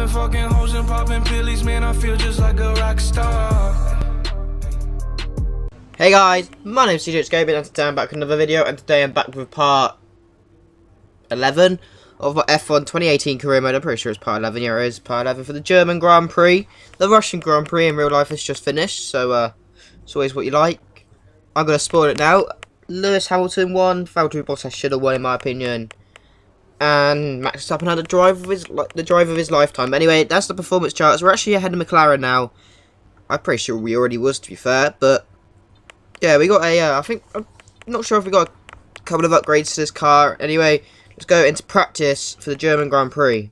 Popping fucking hoes and popping pillies, man, I feel just like a rock star. Hey guys, my name's CJ Scobie and today I'm back with another video, and today I'm back with part 11 of my F1 2018 career mode. I'm pretty sure it's part 11, yeah it is part 11 for the German Grand Prix. The Russian Grand Prix in real life has just finished, so it's always what you like. I'm going to spoil it now. Lewis Hamilton won, Valtteri Bottas should have won in my opinion. And Max Verstappen had the drive of his lifetime. But anyway, that's the performance charts. We're actually ahead of McLaren now. I'm pretty sure we already was, to be fair, but yeah, we got a, I'm not sure if we got a couple of upgrades to this car. Anyway, let's go into practice for the German Grand Prix.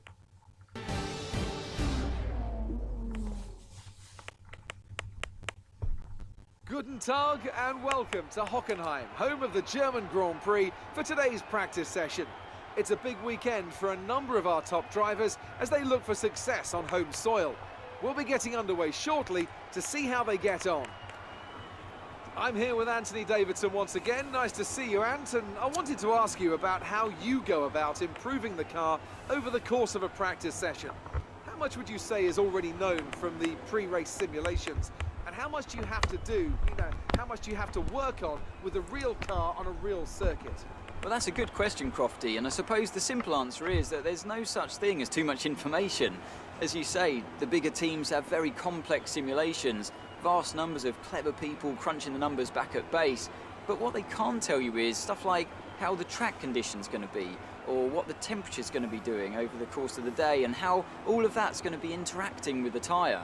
Guten Tag and welcome to Hockenheim, home of the German Grand Prix, for today's practice session. It's a big weekend for a number of our top drivers as they look for success on home soil. We'll be getting underway shortly to see how they get on. I'm here with Anthony Davidson once again. Nice to see you, Ant, and I wanted to ask you about how you go about improving the car over the course of a practice session. How much would you say is already known from the pre-race simulations, and how much do you have to do, how much do you have to work on with a real car on a real circuit? Well, that's a good question, Crofty, and I suppose the simple answer is that there's no such thing as too much information. As you say, the bigger teams have very complex simulations, vast numbers of clever people crunching the numbers back at base, but what they can't tell you is stuff like how the track condition's going to be, or what the temperature's going to be doing over the course of the day, and how all of that's going to be interacting with the tyre.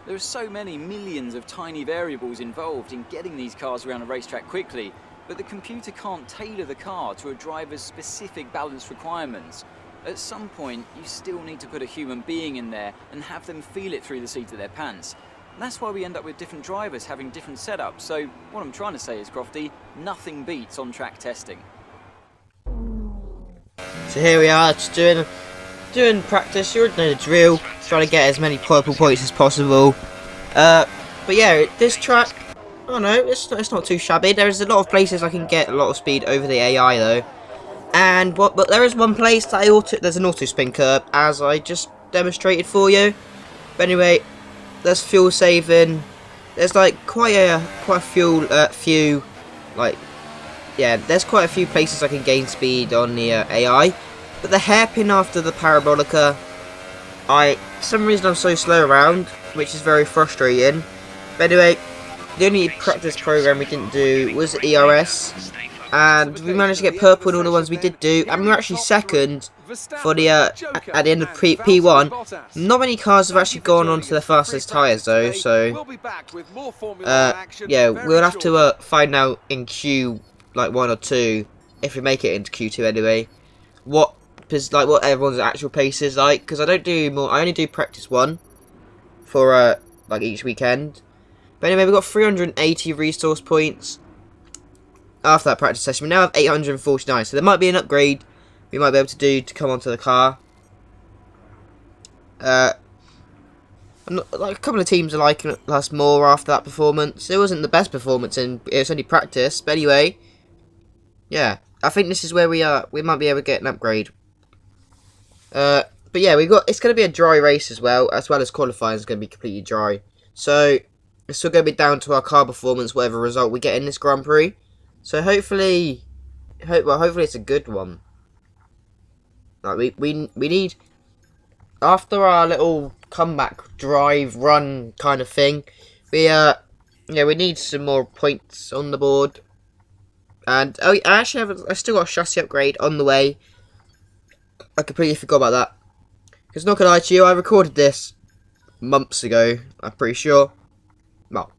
There are so many millions of tiny variables involved in getting these cars around a racetrack quickly, but the computer can't tailor the car to a driver's specific balance requirements. At some point, you still need to put a human being in there and have them feel it through the seat of their pants. And that's why we end up with different drivers having different setups. So what I'm trying to say is, Crofty, nothing beats on-track testing. So here we are, just doing practice. You already know the drill, trying to get as many purple points as possible. But yeah, this track, I don't know, it's not too shabby. There's a lot of places I can get a lot of speed over the AI though. And but there is one place that there's an auto spin curb, as I just demonstrated for you. But anyway, there's fuel saving. There's like quite a few there's quite a few places I can gain speed on the AI. But the hairpin after the parabolica, for some reason I'm so slow around, which is very frustrating. But anyway, the only practice program we didn't do was ERS, and we managed to get purple in all the ones we did do, and we were actually second for the at the end of P1. Not many cars have actually gone on to the fastest tyres though, so yeah, we'll have to find out in Q like 1 or 2 if we make it into Q2 anyway. What everyone's actual pace is like, because I only do practice 1 for like each weekend. But anyway, we've got 380 resource points after that practice session. We now have 849, so there might be an upgrade we might be able to do to come onto the car. Like a couple of teams are liking us more after that performance. It wasn't the best performance, and it was only practice. But anyway, yeah, I think this is where we are. We might be able to get an upgrade. But yeah, it's going to be a dry race as well as qualifying is going to be completely dry. So it's still going to be down to our car performance, whatever result we get in this Grand Prix. So hopefully it's a good one. Like we need, after our little comeback drive run kind of thing, we need some more points on the board. And I still got a chassis upgrade on the way. I completely forgot about that. Because not gonna lie to you, I recorded this months ago, I'm pretty sure. Well,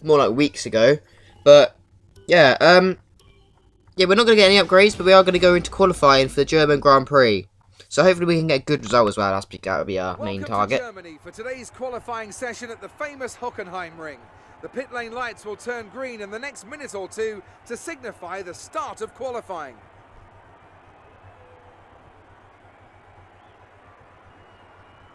more like weeks ago. But yeah, we're not going to get any upgrades, but we are going to go into qualifying for the German Grand Prix. So hopefully we can get a good result as well. That would be our main target. Welcome to Germany for today's qualifying session at the famous Hockenheim ring. The pit lane lights will turn green in the next minute or two to signify the start of qualifying.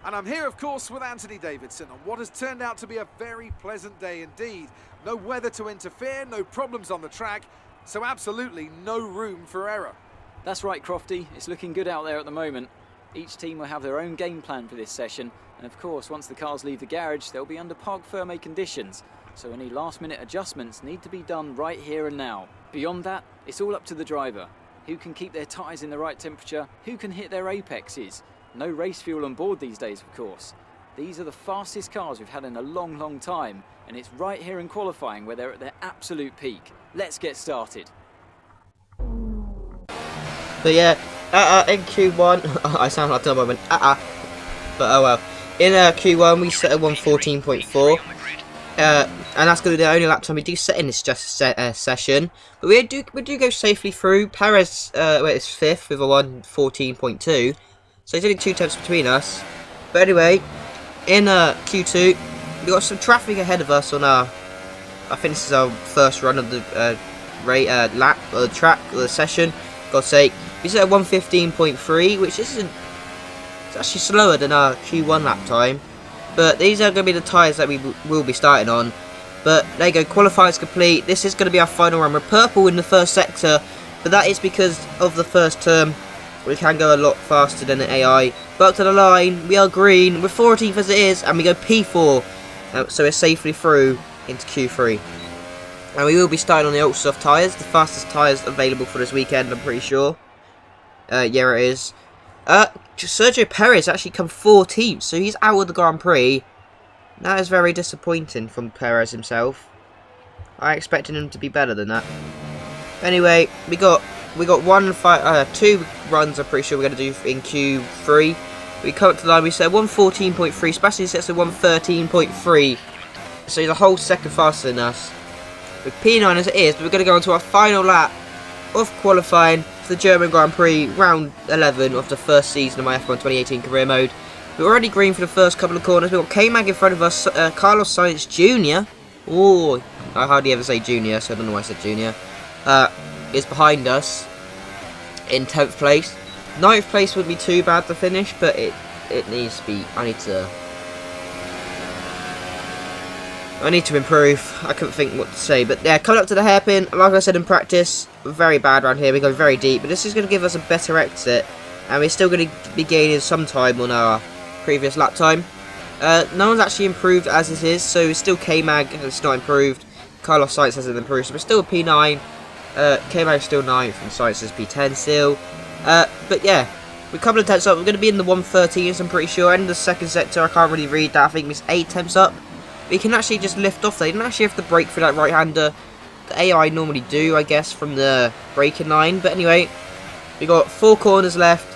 And I'm here, of course, with Anthony Davidson on what has turned out to be a very pleasant day indeed. No weather to interfere, no problems on the track, so absolutely no room for error. That's right, Crofty. It's looking good out there at the moment. Each team will have their own game plan for this session, and of course, once the cars leave the garage, they'll be under parc fermé conditions, so any last-minute adjustments need to be done right here and now. Beyond that, it's all up to the driver. Who can keep their tyres in the right temperature? Who can hit their apexes? No race fuel on board these days, of course. These are the fastest cars we've had in a long, long time, and it's right here in qualifying where they're at their absolute peak. Let's get started. But yeah, in Q1, I sound like a moment, but oh well. In Q1, we set a 1:14.4, and that's going to be the only lap time we do set in this session. But we do go safely through. Perez is 5th with a 1:14.2, so there's only 2 tenths between us. But anyway, in Q2, we got some traffic ahead of us on our. I think this is our first run of the lap or the track or the session. God's sake. We set at 1:15.3, which isn't. It's actually slower than our Q1 lap time. But these are going to be the tyres that we will be starting on. But there you go, qualifying's complete. This is going to be our final run. We're purple in the first sector, but that is because of the first term. We can go a lot faster than the AI. But up to the line, we are green. We're 14th as it is, and we go P4. So we're safely through into Q3. And we will be starting on the ultra soft tyres, the fastest tyres available for this weekend, I'm pretty sure. Yeah, it is. Sergio Perez actually come 14th, so he's out of the Grand Prix. That is very disappointing from Perez himself. I expected him to be better than that. Anyway, we got 2 runs. I'm pretty sure we're going to do in Q3. We come up to the line. We set 1:14.3. Sebastian sets a 1:13.3. So he's a whole second faster than us. With P9 as it is, but we're going to go on to our final lap of qualifying for the German Grand Prix, round 11 of the first season of my F1 2018 career mode. We're already green for the first couple of corners. We've got K-Mag in front of us, Carlos Sainz Jr. Oh, I hardly ever say Junior, so I don't know why I said Junior. Is behind us in 10th place. 9th place would be too bad to finish, but it needs to be. I need to improve. I couldn't think what to say, but yeah, coming up to the hairpin, like I said in practice, very bad around here. We go very deep, but this is going to give us a better exit, and we're still going to be gaining some time on our previous lap time. No one's actually improved as it is, so it's still K-Mag, it's not improved. Carlos Sainz hasn't improved, so we're still P9. K-Mag's still 9th, and Sainz is P10 still. But yeah, we're a couple of tenths up. We're going to be in the 1:13s, I'm pretty sure. End of the second sector, I can't really read that. I think it's 8 tenths up. We can actually just lift off there. You don't actually have to brake for that right-hander. The AI normally do, I guess, from the braking line. But anyway, we got 4 corners left.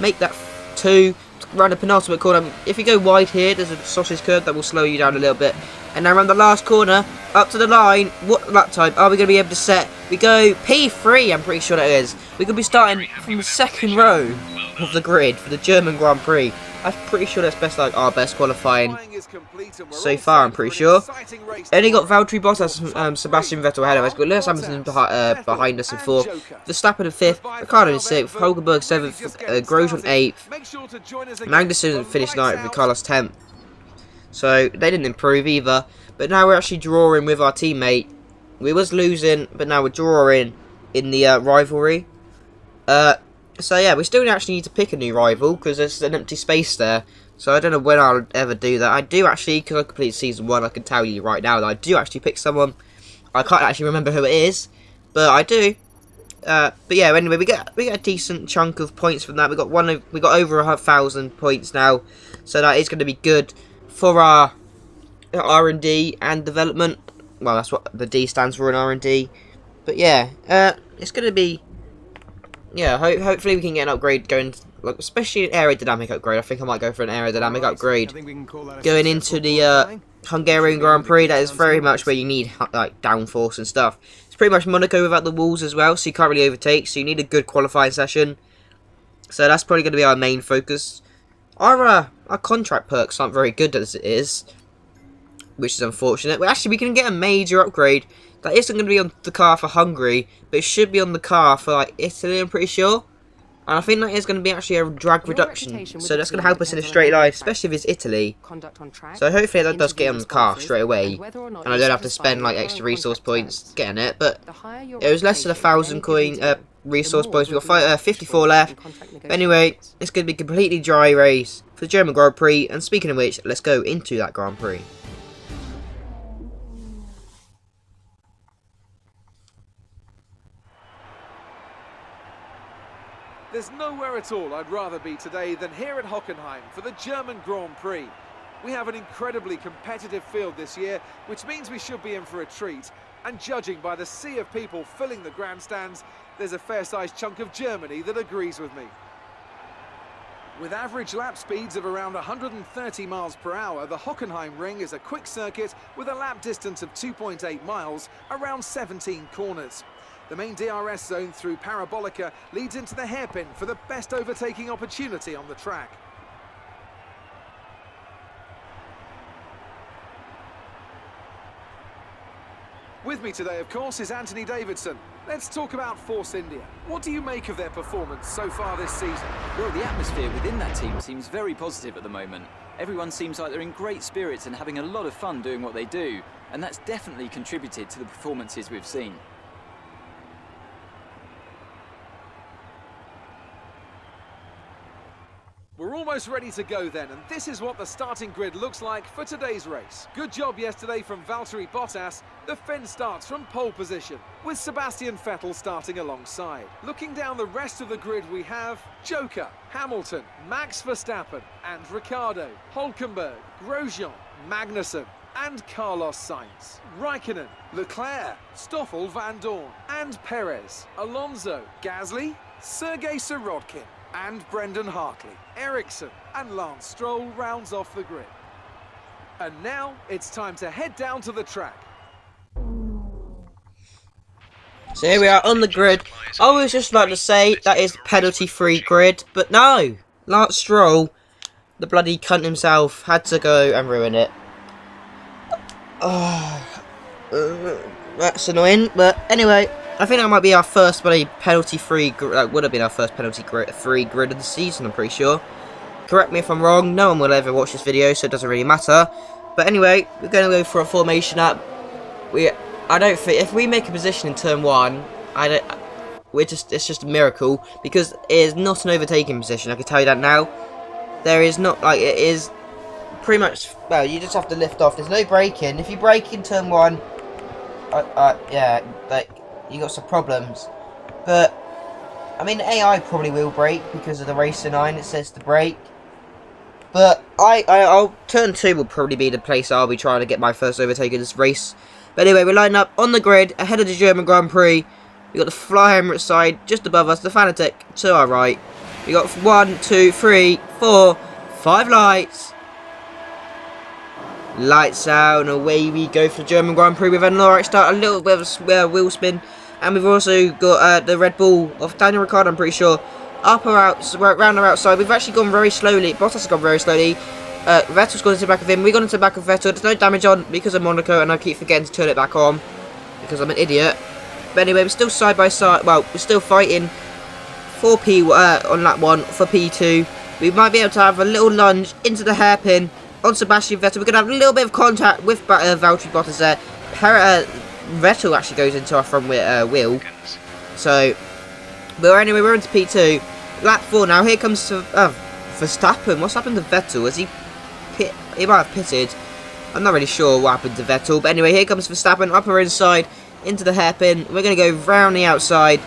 Make that 2. Run a penultimate corner. If you go wide here, there's a sausage curve that will slow you down a little bit. And now around the last corner, up to the line. What lap time are we going to be able to set? We go P3, I'm pretty sure that is. We're going to be starting from the second row of the grid for the German Grand Prix. I'm pretty sure that's our best qualifying so far, I'm pretty sure. Only got Valtteri Bottas, Sebastian Vettel ahead of us. Got Lewis Hamilton behind us in 4th. Verstappen in 5th. Ricardo in 6th. Hulkenberg 7th. Grosjean 8th. Magnussen finished 9th with Carlos 10th. So they didn't improve either. But now we're actually drawing with our teammate. We was losing, but now we're drawing in the rivalry. So yeah, we still actually need to pick a new rival because there's an empty space there. So I don't know when I'll ever do that. I do actually, because I completed season 1, I can tell you right now that I do actually pick someone. I can't actually remember who it is, but I do. But yeah, anyway, we get a decent chunk of points from that. We got over 1,000 points now, so that is going to be good for our R&D and development. Well, that's what the D stands for in R&D. But yeah, it's going to be. Yeah, hopefully we can get an upgrade going, like, especially an aerodynamic upgrade. I think I might go for an aerodynamic upgrade going into the Hungarian Grand Prix. That is very much where you need like downforce and stuff. It's pretty much Monaco without the walls as well, so you can't really overtake. So you need a good qualifying session. So that's probably going to be our main focus. Our contract perks aren't very good as it is, which is unfortunate. Well, actually, we can get a major upgrade. That isn't going to be on the car for Hungary, but it should be on the car for like Italy, I'm pretty sure. And I think that is going to be actually a drag reduction. So that's going to help us in a straight line, especially if it's Italy. So hopefully that does get on the car straight away. And I don't have to spend like extra resource points getting it. But it was less than 1,000 coin resource points. We've got 54 left. But anyway, it's going to be a completely dry race for the German Grand Prix. And speaking of which, let's go into that Grand Prix. There's nowhere at all I'd rather be today than here at Hockenheim for the German Grand Prix. We have an incredibly competitive field this year, which means we should be in for a treat. And judging by the sea of people filling the grandstands, there's a fair-sized chunk of Germany that agrees with me. With average lap speeds of around 130 miles per hour, the Hockenheim Ring is a quick circuit with a lap distance of 2.8 miles, around 17 corners. The main DRS zone through Parabolica leads into the hairpin for the best overtaking opportunity on the track. With me today, of course, is Anthony Davidson. Let's talk about Force India. What do you make of their performance so far this season? Well, the atmosphere within that team seems very positive at the moment. Everyone seems like they're in great spirits and having a lot of fun doing what they do, and that's definitely contributed to the performances we've seen. We're almost ready to go then, and this is what the starting grid looks like for today's race. Good job yesterday from Valtteri Bottas. The Finn starts from pole position, with Sebastian Vettel starting alongside. Looking down the rest of the grid, we have Joker, Hamilton, Max Verstappen and Ricciardo, Hülkenberg, Grosjean, Magnussen and Carlos Sainz, Raikkonen, Leclerc, Stoffel Van Dorn and Perez, Alonso, Gasly, Sergei Sirotkin and Brendan Hartley, Ericsson and Lance Stroll rounds off the grid. And now it's time to head down to the track. So here we are on the grid. I was just about to say that is penalty-free grid, but no! Lance Stroll, the bloody cunt himself, had to go and ruin it. That's annoying, but anyway, I think that might be our first bloody penalty-free, that would have been our first penalty-free grid of the season, I'm pretty sure. Correct me if I'm wrong, no one will ever watch this video, so it doesn't really matter. But anyway, we're going to go for a formation up. I don't think, if we make a position in turn 1, it's just a miracle, because it is not an overtaking position, I can tell you that now. There is not, like, it is pretty much, well, you just have to lift off, there's no braking. If you brake in turn 1, yeah, like, you got some problems. But I mean, AI probably will brake because of the race 9. It says to brake. But I'll turn 2 will probably be the place I'll be trying to get my first overtake in this race. But anyway, we're lining up on the grid ahead of the German Grand Prix. We got the Fly Emirates side just above us, the Fanatec to our right. We got 1, 2, 3, 4, 5 lights. Lights out, and away we go for the German Grand Prix. We've had an alright start, a little bit of a wheel spin, and we've also got the Red Bull of Daniel Ricciardo, I'm pretty sure, up or out, so we're around or outside. We've actually gone very slowly. Bottas has gone very slowly. Vettel's gone into the back of him. We've gone into the back of Vettel. There's no damage on because of Monaco, and I keep forgetting to turn it back on because I'm an idiot. But anyway, we're still side by side. Well, we're still fighting for on lap 1 for P2. We might be able to have a little lunge into the hairpin on Sebastian Vettel. We're going to have a little bit of contact with Valtteri Bottas there. Vettel actually goes into our front wheel. So, but anyway, we're into P2. Lap 4 now. Here comes Verstappen. What's happened to Vettel? Has he might have pitted. I'm not really sure what happened to Vettel. But anyway, here comes Verstappen. Upper inside into the hairpin. We're going to go round the outside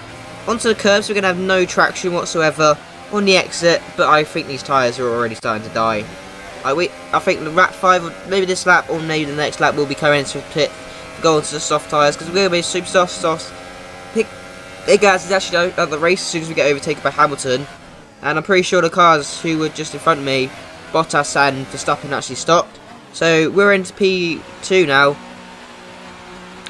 onto the curbs. We're going to have no traction whatsoever on the exit. But I think these tyres are already starting to die. I think the lap 5, or maybe this lap, or maybe the next lap, will be coming into the pit to go onto the soft tyres, because we're going to be super soft. Big Gaz is actually out of the race as soon as we get overtaken by Hamilton, and I'm pretty sure the cars who were just in front of me, Bottas and Verstappen, actually stopped. So we're into P2 now.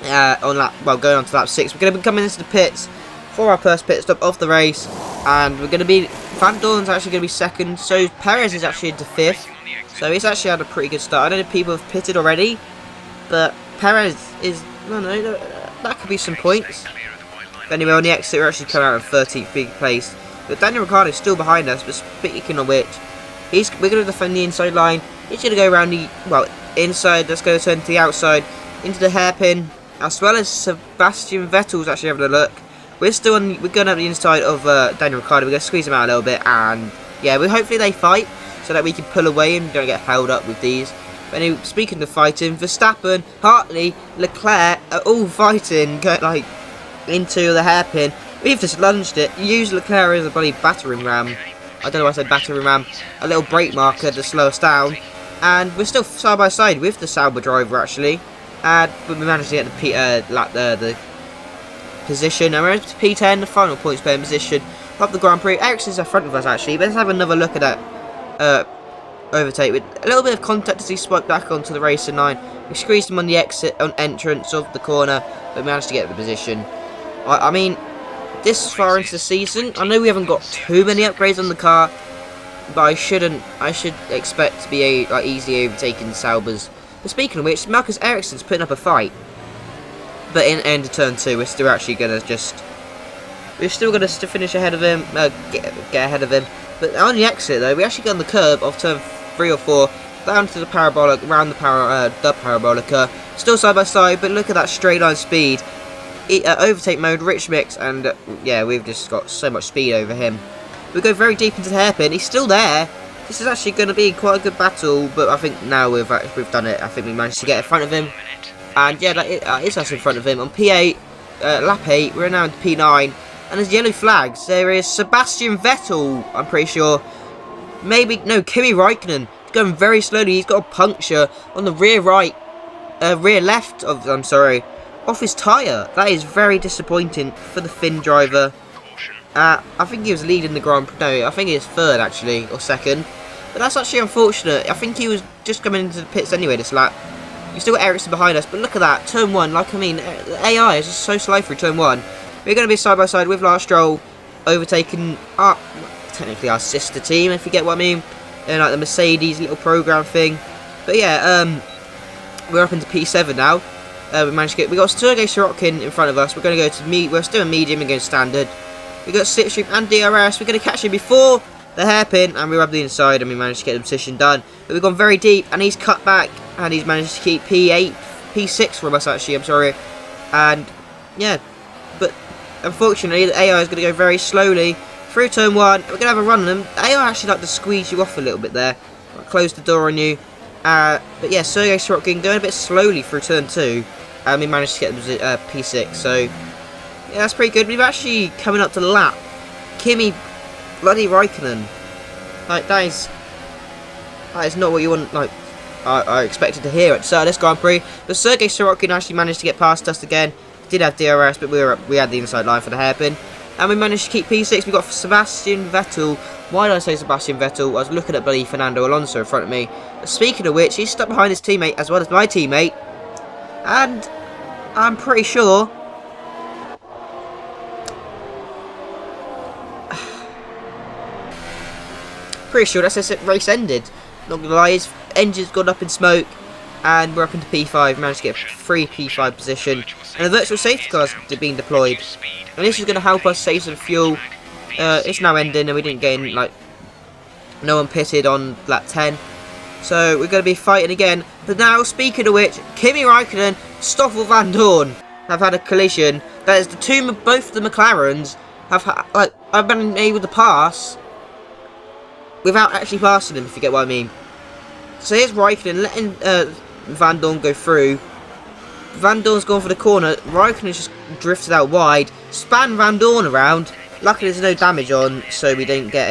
Going on to lap 6, we're going to be coming into the pits for our first pit stop of the race, and we're going to be Van Dorn's actually going to be second, so Perez is actually into 5th. So he's actually had a pretty good start. I know people have pitted already, but Perez is, I don't know, that could be some points. But anyway, on the exit, we're actually coming out in 13th big place. But Daniel Ricciardo's still behind us, but speaking of which, we're going to defend the inside line. He's going to go around the, well, inside, let's go turn to the outside, into the hairpin, as well as Sebastian Vettel's actually having a look. We're going up the inside of Daniel Ricciardo. We're going to squeeze him out a little bit, and yeah, hopefully they fight, so that we can pull away and don't get held up with these. But anyway, speaking of fighting, Verstappen, Hartley, Leclerc are all fighting, like, into the hairpin. We've just lunged it, used Leclerc as a bloody battering ram. I don't know why I said battering ram. A little brake marker to slow us down. And we're still side by side with the Sauber driver, actually. And we managed to get the position. And we're into P10, the final points paying position of the Grand Prix. Ericsson's in front of us, actually. But let's have another look at that overtake. With a little bit of contact as he spiked back onto the racing line. We squeezed him on the entrance of the corner, but managed to get the position. I mean, this far into the season, I know we haven't got too many upgrades on the car, but I should expect to be easily overtaking Saubers. But speaking of which, Marcus Ericsson's putting up a fight. But in end of turn 2, we're still actually going to finish ahead of him, get ahead of him. But on the exit though, we actually got on the curb of turn 3 or 4, down to the parabolic, around the parabolica, still side by side, but look at that straight line speed. Overtake mode, rich mix, and yeah, we've just got so much speed over him. We go very deep into the hairpin. He's still there. This is actually going to be quite a good battle, but I think now we've done it. I think we managed to get in front of him, and yeah, that is us in front of him on P8, lap 8. We're now in P9, and there's yellow flags. There is Sebastian Vettel, I'm pretty sure. Maybe no, Kimi Räikkönen. He's going very slowly. He's got a puncture on the rear left of, off his tyre. That is very disappointing for the Finn driver. I think he was leading the Grand Prix. No, I think he was third actually, or second. But that's actually unfortunate. I think he was just coming into the pits anyway this lap. We still got Ericsson behind us, but look at that. Turn 1, the AI is just so slow through turn 1. We're going to be side by side with Lars Stroll, overtaking technically our sister team, if you get what I mean. And like the Mercedes little program thing. But yeah, we're up into P7 now. We got Sergei Sorokin in front of us. We're going to go to we're still in medium and going standard. We got Slipstream and DRS. We're going to catch him before the hairpin, and we rub the inside, and we managed to get the position done. But we've gone very deep, and he's cut back, and he's managed to keep P6 from us actually. I'm sorry, and yeah, but unfortunately the AI is going to go very slowly through turn 1. We're going to have a run on them. The AI actually like to squeeze you off a little bit there, close the door on you. But yeah, Sergei Sorokin going a bit slowly through turn 2. And we managed to get the P6, so yeah, that's pretty good. We've actually coming up to the lap. Kimi bloody Räikkönen. Like that is not what you want. Like I expected to hear at the start of this Grand Prix. But Sergei Sorokin actually managed to get past us again. Did have DRS, but we had the inside line for the hairpin, and we managed to keep P6. We got Sebastian Vettel. Why did I say Sebastian Vettel? I was looking at bloody Fernando Alonso in front of me. But speaking of which, he's stuck behind his teammate as well as my teammate. And I'm pretty sure that's this race ended. Not gonna lie, his engine's gone up in smoke, and we're up into P5. Managed to get a free P5 position, and the virtual safety cars are being deployed. And this is going to help us save some fuel. It's now ending, and we didn't get in, no one pitted on lap 10. So we're going to be fighting again. But now, speaking of which, Kimi Räikkönen, Stoffel Van Dorn have had a collision. That is both the McLarens have been able to pass without actually passing them, if you get what I mean. So here's Räikkönen letting Van Dorn go through. Van Dorn's gone for the corner. Räikkönen's just drifted out wide, span Van Dorn around. Luckily, there's no damage on, so we didn't get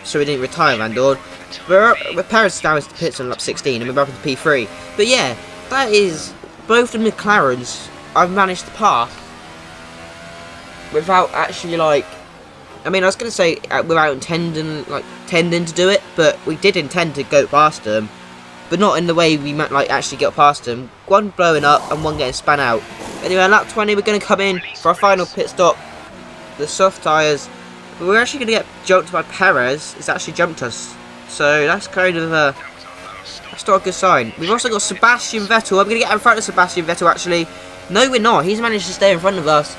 so we didn't retire Van Dorn. We're Perez down to the pits on lap 16, and we're up into P3. But yeah, that is both the McLarens I've managed to pass without actually I mean, I was going to say without intending to do it, but we did intend to go past them, but not in the way we meant actually get past them. One blowing up and one getting spun out. Anyway, on lap 20, we're going to come in for our final pit stop. The soft tyres. But we're actually going to get jumped by Perez. It's actually jumped us. So that's kind of that's not a good sign. We've also got Sebastian Vettel. I'm going to get in front of Sebastian Vettel actually. No, we're not. He's managed to stay in front of us.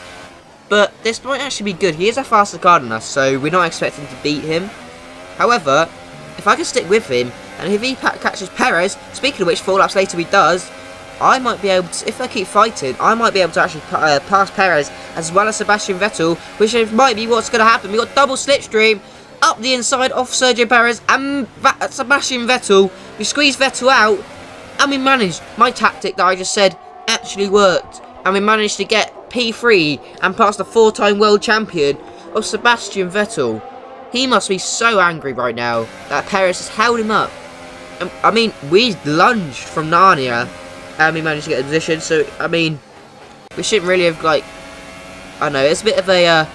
But this might actually be good. He is a faster car than us, so we're not expecting to beat him. However, if I can stick with him, and if he catches Perez, speaking of which, 4 laps later he does, I might be able to, if I keep fighting, I might be able to actually pass Perez as well as Sebastian Vettel, which might be what's going to happen. We've got double slipstream up the inside off Sergio Perez and Sebastian Vettel. We squeezed Vettel out, and we managed. My tactic that I just said actually worked, and we managed to get P3 and pass the 4-time world champion of Sebastian Vettel. He must be so angry right now that Perez has held him up. I mean, we lunged from Narnia, and we managed to get a position, so, I mean, we shouldn't really have, like, I don't know, it's a bit of a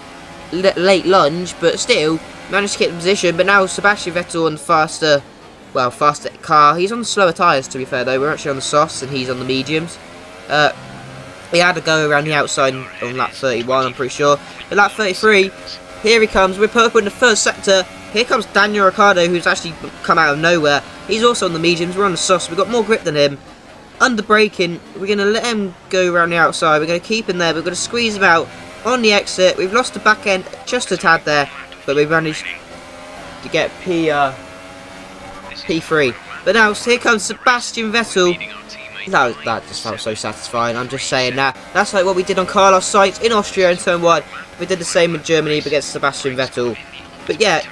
late lunge, but still, managed to get the position. But now Sebastian Vettel on the faster car. He's on the slower tyres, to be fair, though. We're actually on the softs, and he's on the mediums. He had to go around the outside on lap 31, I'm pretty sure. But lap 33, here he comes. We're purple in the first sector. Here comes Daniel Ricciardo, who's actually come out of nowhere. He's also on the mediums. We're on the softs. We've got more grip than him. Under braking, we're going to let him go around the outside. We're going to keep him there. We're going to squeeze him out on the exit. We've lost the back end just a tad there, but we've managed to get P3. But now, here comes Sebastian Vettel. That just felt so satisfying. I'm just saying that. That's like what we did on Carlos Sainz in Austria in turn 1. We did the same in Germany against Sebastian Vettel. But yeah,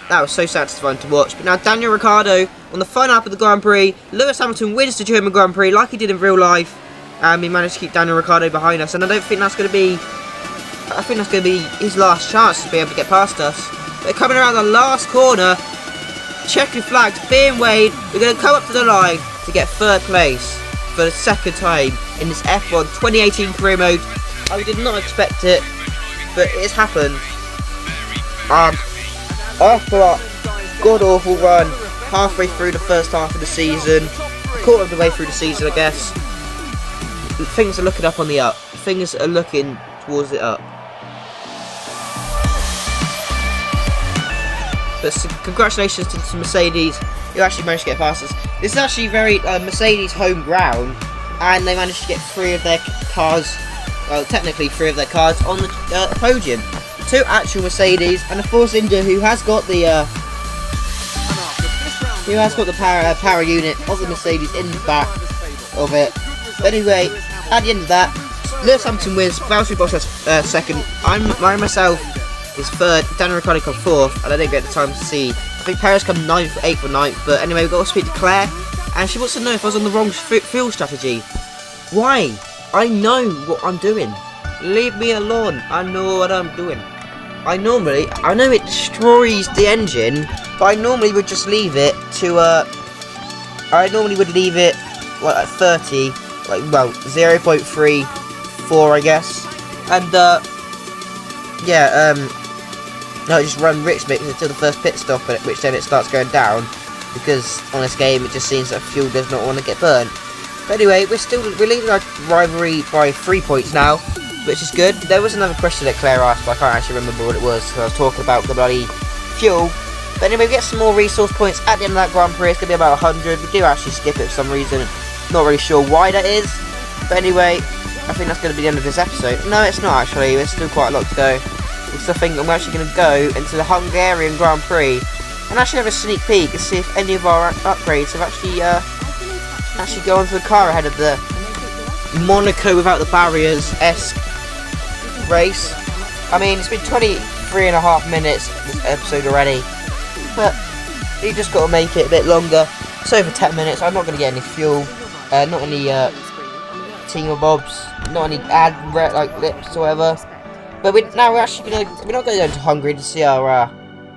that was so satisfying to watch. But now Daniel Ricciardo on the final lap of the Grand Prix. Lewis Hamilton wins the German Grand Prix like he did in real life. And we managed to keep Daniel Ricciardo behind us. And I don't think that's going to be... I think that's going to be his last chance to be able to get past us. But coming around the last corner, checkered flags being waved. We're going to come up to the line to get 3rd place for the 2nd time in this F1 2018 career mode. I did not expect it, but it's happened. After that god-awful run, halfway through the first half of the season, a quarter of the way through the season, I guess, things are looking up on the up. Things are looking towards it up. But congratulations to Mercedes, who actually managed to get past us. This is actually very Mercedes home ground, and they managed to get 3 of their cars, well, technically 3 of their cars on the podium. 2 actual Mercedes and a Force India who has got the power unit of the Mercedes in the back of it. But anyway, at the end of that, Lewis Hamilton wins, Valtteri Bottas 2nd. I myself is 3rd, Daniel Ricciardo come 4th, and I didn't get the time to see. I think Perez come 9th, 8th or 9th, but anyway, we've got to speak to Claire, and she wants to know if I was on the wrong fuel strategy. Why? I know what I'm doing. Leave me alone. I know what I'm doing. I know it destroys the engine, but I normally would just leave it to, I normally would leave it, like, at 30, like, well, 0.34, I guess, and, yeah, no, just run rich mix until the first pit stop, at which then it starts going down, because on this game it just seems that fuel does not want to get burnt. But anyway, we're leading our rivalry by 3 points now, which is good. There was another question that Claire asked, but I can't actually remember what it was, because I was talking about the bloody fuel. But anyway, we get some more resource points at the end of that Grand Prix. It's going to be about 100. We do actually skip it for some reason. Not really sure why that is. But anyway, I think that's going to be the end of this episode. No, it's not actually. There's still quite a lot to go. Because I think I'm actually going to go into the Hungarian Grand Prix and actually have a sneak peek and see if any of our upgrades have actually gone to the car ahead of the Monaco without the barriers-esque race. I mean, it's been 23.5 minutes this episode already, but you just got to make it a bit longer. It's over 10 minutes. I'm not going to get any fuel, not any thingamabobs, not any ad lips or whatever. But we're actually we're not going down to Hungary to see our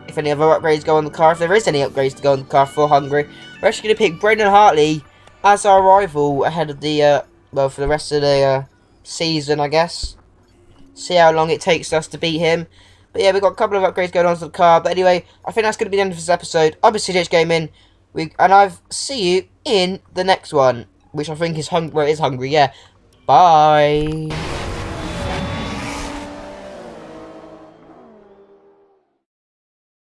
if any other upgrades go on the car. If there is any upgrades to go on the car for Hungary, we're actually going to pick Brendan Hartley as our rival ahead of the well, for the rest of the season, I guess. See how long it takes us to beat him. But yeah, we've got a couple of upgrades going on to the car. But anyway, I think that's going to be the end of this episode. I've been CJH Gaming, and I'll see you in the next one, which I think is Hungary. Yeah. Bye.